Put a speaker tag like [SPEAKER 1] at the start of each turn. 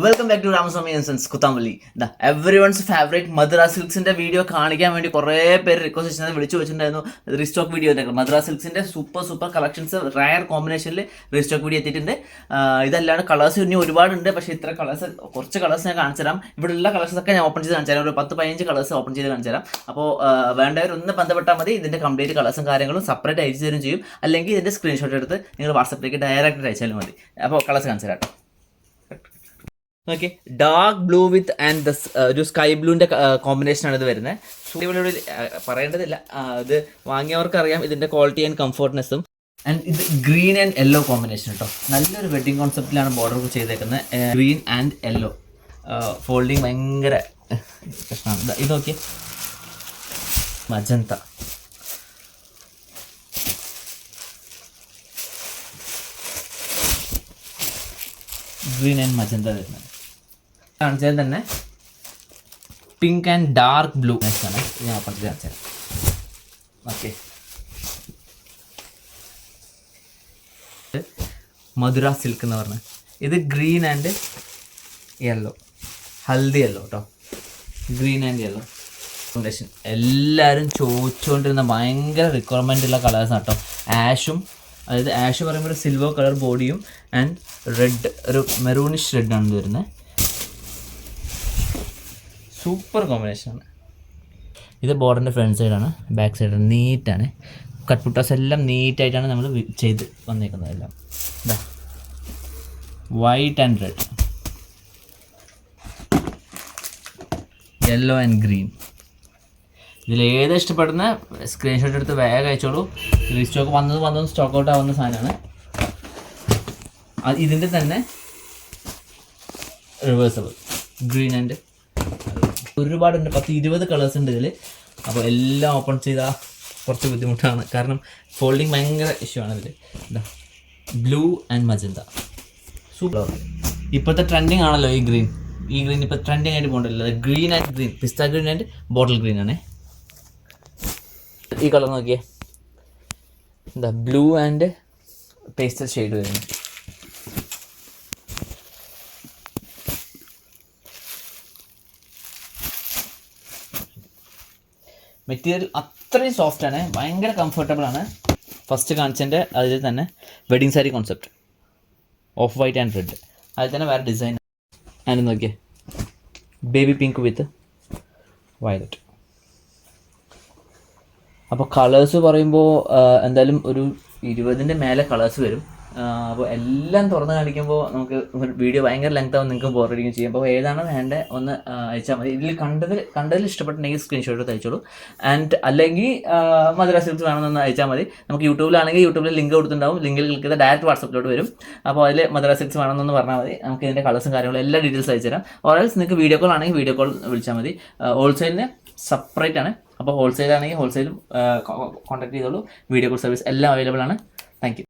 [SPEAKER 1] Welcome back to Ramaswamy and Kuthampully. Everyone's favourite Madras സിൽക്സിന്റെ video കാണിക്കാൻ വേണ്ടി കുറേ പേര് റിക്വസ്റ്റ് ചെയ്ത് വിളിച്ചു വെച്ചിട്ടുണ്ടായിരുന്നു. റീസ്റ്റോക്ക് വീഡിയോ മദ്രാസ് സിൽക്സിന്റെ സൂപ്പർ കളക്ഷൻസ് റയർ കോമ്പിനേഷനിൽ റീസ്റ്റോക്ക് വീഡിയോ എത്തിയിട്ടുണ്ട്. ഇതല്ലാണ്ട് കളേഴ്സ് ഇനി ഒരുപാടുണ്ട്, പക്ഷേ ഇത്ര കളേഴ്സ് കുറച്ച് കളേഴ്സ് ഞാൻ കാണിച്ചു തരാം. ഇവിടെയുള്ള കളേഴ്സ് ഒക്കെ ഞാൻ ഓപ്പൺ ചെയ്ത് കാണിച്ചു തരാം. ഒരു 10-15 കളേഴ്സ് ഓപ്പൺ ചെയ്ത് കാണിച്ചു തരാം. അപ്പോൾ വേണ്ടവരൊന്ന് ബന്ധപ്പെട്ടാൽ മതി. ഇതിന്റെ കംപ്ലീറ്റ് കളേഴ്സും കാര്യങ്ങളും സെപ്പറേറ്റ് അയച്ചു തരും ചെയ്യും. അല്ലെങ്കിൽ ഇതിന്റെ സ്ക്രീൻഷോട്ട് എടുത്ത് നിങ്ങൾ വാട്സപ്പിലേക്ക് ഡയറക്റ്റ് അയച്ചാലും മതി. അപ്പോൾ കളേഴ്സ് കാണിച്ചു തരാം. Okay, dark blue with and ഒരു സ്കൈ ബ്ലൂവിൻ്റെ കോമ്പിനേഷനാണ് ഇത് വരുന്നത്. ഇവിടെ പറയേണ്ടതില്ല, ഇത് വാങ്ങിയവർക്ക് അറിയാം ഇതിൻ്റെ ക്വാളിറ്റി ആൻഡ് കംഫർട്ട്നെസ്സും. ആൻഡ് ഇത് ഗ്രീൻ ആൻഡ് യെല്ലോ കോമ്പിനേഷൻ കേട്ടോ. നല്ലൊരു വെഡ്ഡിങ് കോൺസെപ്റ്റിലാണ് ബോർഡർ ചെയ്തേക്കുന്നത്. ഗ്രീൻ ആൻഡ് യെല്ലോ ഫോൾഡിങ് ഭയങ്കര പ്രശ്നമാണ്. ഇത് നോക്കിയേ, മജന്ത. ഗ്രീൻ ആൻഡ് മജന്ത വരുന്നത് കാണിച്ചാൽ തന്നെ പിങ്ക് ആൻഡ് ഡാർക്ക് ബ്ലൂ ആണ്. ഞാൻ ഓപ്പൺ ചെയ്ത് കാണിച്ചാൽ ഓക്കെ. മധുര സിൽക്ക് എന്ന് പറഞ്ഞത് ഇത് green and yellow, haldi yellow കേട്ടോ. ഗ്രീൻ ആൻഡ് യെല്ലോ കോമ്പിനേഷൻ എല്ലാവരും ചോദിച്ചുകൊണ്ടിരുന്ന ഭയങ്കര റിക്വയർമെൻ്റ് ഉള്ള കളേഴ്സാണ് കേട്ടോ. ആഷും, അതായത് ആഷ് പറയുമ്പോൾ ഒരു സിൽവർ കളർ ബോഡിയും ആൻഡ് റെഡ്, ഒരു മെറൂണിഷ് റെഡാണ് ഇത് വരുന്നത്. സൂപ്പർ കോമ്പിനേഷനാണ്. ഇത് ബോർഡറിൻ്റെ ഫ്രണ്ട് സൈഡാണ്, ബാക്ക് സൈഡാണ്. നീറ്റാണ്, കട്ട്പുട്ടാസ് എല്ലാം നീറ്റായിട്ടാണ് നമ്മൾ ചെയ്ത് വന്നേക്കുന്നത്. എല്ലാം ഇതാ white and red, yellow and green. ഇതിലേത് ഇഷ്ടപ്പെടുന്ന സ്ക്രീൻഷോട്ട് എടുത്ത് വേഗം അയച്ചോളൂ. റീസ്റ്റോക്ക് വന്നത് സ്റ്റോക്ക് ഔട്ട് ആവുന്ന സാധനമാണ്. ഇതിൻ്റെ തന്നെ റിവേഴ്സബിൾ ഗ്രീൻ ആൻഡ് ഒരുപാടുണ്ട്, 10-20 കളേഴ്സ് ഉണ്ട് ഇതിൽ. അപ്പോൾ എല്ലാം ഓപ്പൺ ചെയ്താൽ കുറച്ച് ബുദ്ധിമുട്ടാണ്, കാരണം ഫോൾഡിങ് ഭയങ്കര ഇഷ്യൂ ആണ് ഇതിൽ. ഇതാ ബ്ലൂ ആൻഡ് മജന്ത, സൂപ്പർ. ഇപ്പോഴത്തെ ട്രെൻഡിങ് ആണല്ലോ ഈ ഗ്രീൻ ഇപ്പോൾ ട്രെൻഡിങ് ആയിട്ട് പോകണ്ടല്ലോ. Green and green, pista green and bottle green ആണ്. ഈ കളർ നോക്കിയേ, എന്താ ബ്ലൂ ആൻഡ് പേസ്റ്റൽ ഷെയ്ഡ് വരുന്നു. മെറ്റീരിയൽ അത്രയും സോഫ്റ്റാണ്, ഭയങ്കര കംഫർട്ടബിൾ ആണ്. ഫസ്റ്റ് കാണിച്ചതിൻ്റെ അതിൽ തന്നെ wedding sari concept, off white and red. അതിൽ തന്നെ വേറെ ഡിസൈൻ. ആൻഡ് നോക്കിയേ, ബേബി പിങ്ക് വിത്ത് വയലറ്റ്. അപ്പോൾ കളേഴ്സ് പറയുമ്പോൾ എന്തായാലും ഒരു 20ൻ്റെ മേലെ കളേഴ്സ് വരും. അപ്പോൾ എല്ലാം തുറന്ന് കാണിക്കുമ്പോൾ നമുക്ക് വീഡിയോ ഭയങ്കര ലെങ്ത് ആവും, നിങ്ങൾക്ക് ബോറടിക്കും ചെയ്യും. അപ്പോൾ ഏതാണ് വേണ്ടത് ഒന്ന് അയച്ചാൽ മതി. ഇതിൽ കണ്ടതിൽ ഇഷ്ടപ്പെട്ടുണ്ടെങ്കിൽ സ്ക്രീൻഷോട്ട് എടുത്ത് അയച്ചോളൂ. ആൻഡ് അല്ലെങ്കിൽ മദ്രാസ് സിൽക്സ് വേണമെന്ന് അയച്ചാൽ മതി. നമുക്ക് യൂട്യൂബിലാണെങ്കിൽ യൂട്യൂബിൽ ലിങ്ക് കൊടുത്തിട്ടുണ്ടാവും. ലിങ്കിൽ ക്ലിക്ക് ചെയ്താൽ ഡയറക്റ്റ് വാട്സപ്പിലോട്ട് വരും. അപ്പോൾ അതിൽ മദ്രാസ് സിൽക്സ് വേണമെന്ന് പറഞ്ഞാൽ മതി. നമുക്ക് ഇതിൻ്റെ കളേഴ്സും കാര്യങ്ങളും എല്ലാ ഡീറ്റെയിൽസ് അയച്ചു തരാം. ഓരൽസ് നിങ്ങൾക്ക് വീഡിയോ കോൾ ആണെങ്കിൽ വീഡിയോ കോൾ വിളിച്ചാൽ മതി. ഹോൾസെയിലിന് സെപ്പറേറ്റ് ആണ്. അപ്പോൾ ഹോൾസെയിൽ ആണെങ്കിൽ ഹോൾസെയിലും കോൺടാക്ട് ചെയ്തോളൂ. വീഡിയോ കോൾ സർവീസ് എല്ലാം അവൈലബിൾ ആണ്. Thank you.